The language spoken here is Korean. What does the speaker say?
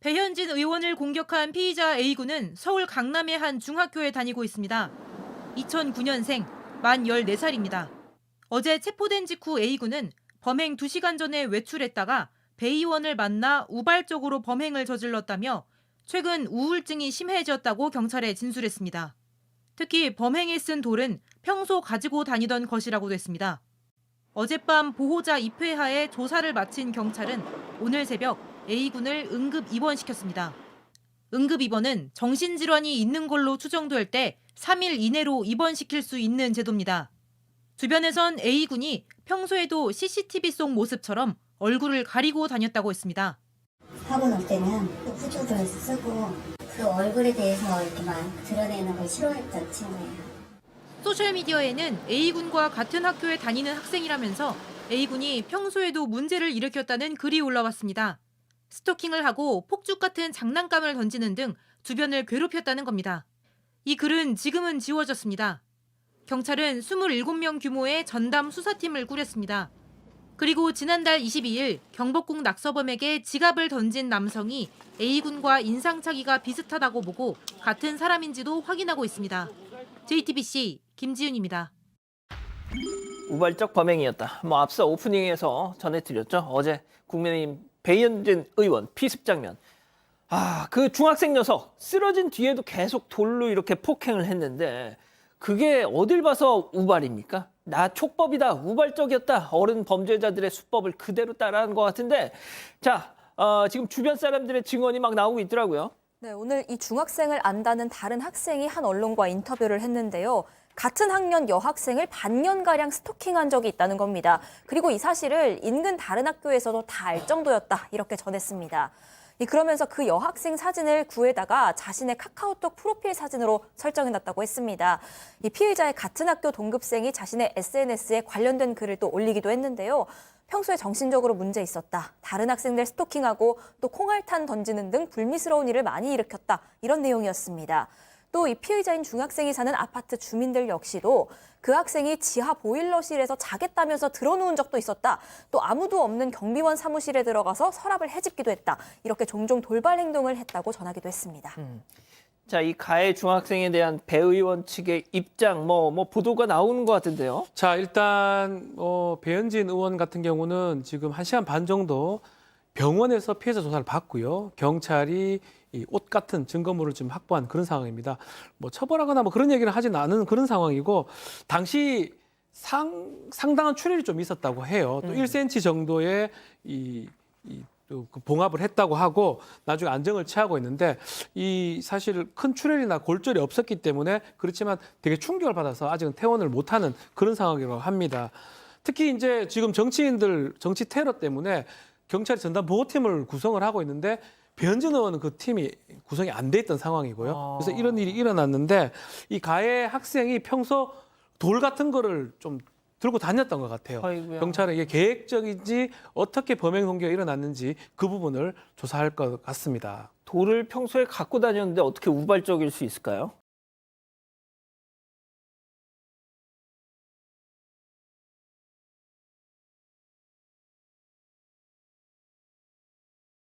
배현진 의원을 공격한 피의자 A군은 서울 강남의 한 중학교에 다니고 있습니다. 2009년생, 만 14살입니다. 어제 체포된 직후 A군은 범행 2시간 전에 외출했다가 배 의원을 만나 우발적으로 범행을 저질렀다며 최근 우울증이 심해졌다고 경찰에 진술했습니다. 특히 범행에 쓴 돌은 평소 가지고 다니던 것이라고도 했습니다. 어젯밤 보호자 입회하에 조사를 마친 경찰은 오늘 새벽 A군을 응급 입원시켰습니다. 응급 입원은 정신질환이 있는 걸로 추정될 때 3일 이내로 입원시킬 수 있는 제도입니다. 주변에선 A군이 평소에도 CCTV 속 모습처럼 얼굴을 가리고 다녔다고 했습니다. 하고 날 때는 후주를 쓰고 그 얼굴에 대해서 이렇게만 드러내는 걸 싫어했던 친구예요. 소셜미디어에는 A군과 같은 학교에 다니는 학생이라면서 A군이 평소에도 문제를 일으켰다는 글이 올라왔습니다. 스토킹을 하고 폭죽 같은 장난감을 던지는 등 주변을 괴롭혔다는 겁니다. 이 글은 지금은 지워졌습니다. 경찰은 27명 규모의 전담 수사팀을 꾸렸습니다. 그리고 지난달 22일 경복궁 낙서범에게 지갑을 던진 남성이 A군과 인상착의가 비슷하다고 보고 같은 사람인지도 확인하고 있습니다. JTBC 김지윤입니다. 우발적 범행이었다. 앞서 오프닝에서 전해드렸죠. 어제 국민의힘 배현진 의원 피습 장면. 그 중학생 녀석 쓰러진 뒤에도 계속 돌로 이렇게 폭행을 했는데 그게 어딜 봐서 우발입니까? 나 촉법이다, 우발적이었다. 어른 범죄자들의 수법을 그대로 따라한 것 같은데 자, 지금 주변 사람들의 증언이 막 나오고 있더라고요. 네, 오늘 이 중학생을 안다는 다른 학생이 한 언론과 인터뷰를 했는데요. 같은 학년 여학생을 반년가량 스토킹한 적이 있다는 겁니다. 그리고 이 사실을 인근 다른 학교에서도 다 알 정도였다, 이렇게 전했습니다. 그러면서 그 여학생 사진을 구해다가 자신의 카카오톡 프로필 사진으로 설정해놨다고 했습니다. 이 피의자의 같은 학교 동급생이 자신의 SNS에 관련된 글을 또 올리기도 했는데요. 평소에 정신적으로 문제 있었다, 다른 학생들 스토킹하고 또 콩알탄 던지는 등 불미스러운 일을 많이 일으켰다, 이런 내용이었습니다. 또 이 피의자인 중학생이 사는 아파트 주민들 역시도 그 학생이 지하 보일러실에서 자겠다면서 들어누운 적도 있었다. 또 아무도 없는 경비원 사무실에 들어가서 서랍을 헤집기도 했다. 이렇게 종종 돌발 행동을 했다고 전하기도 했습니다. 자, 이 가해 중학생에 대한 배 의원 측의 입장, 보도가 나오는 것 같은데요. 자, 일단 배현진 의원 같은 경우는 지금 1시간 반 정도 병원에서 피해자 조사를 받고요. 경찰이 이 옷 같은 증거물을 지금 확보한 그런 상황입니다. 처벌하거나 그런 얘기를 하지는 않은 그런 상황이고 당시 상당한 출혈이 좀 있었다고 해요. 또 1cm 정도의 그 봉합을 했다고 하고 나중에 안정을 취하고 있는데 이 사실 큰 출혈이나 골절이 없었기 때문에 그렇지만 되게 충격을 받아서 아직은 퇴원을 못하는 그런 상황이라고 합니다. 특히 이제 지금 정치인들 정치 테러 때문에 경찰이 전담 보호팀을 구성을 하고 있는데 배현진 의원은 그 팀이 구성이 안 돼 있던 상황이고요. 그래서 이런 일이 일어났는데 이 가해 학생이 평소 돌 같은 거를 좀 들고 다녔던 것 같아요. 아이고야. 경찰은 이게 계획적인지 어떻게 범행 동기가 일어났는지 그 부분을 조사할 것 같습니다. 돌을 평소에 갖고 다녔는데 어떻게 우발적일 수 있을까요?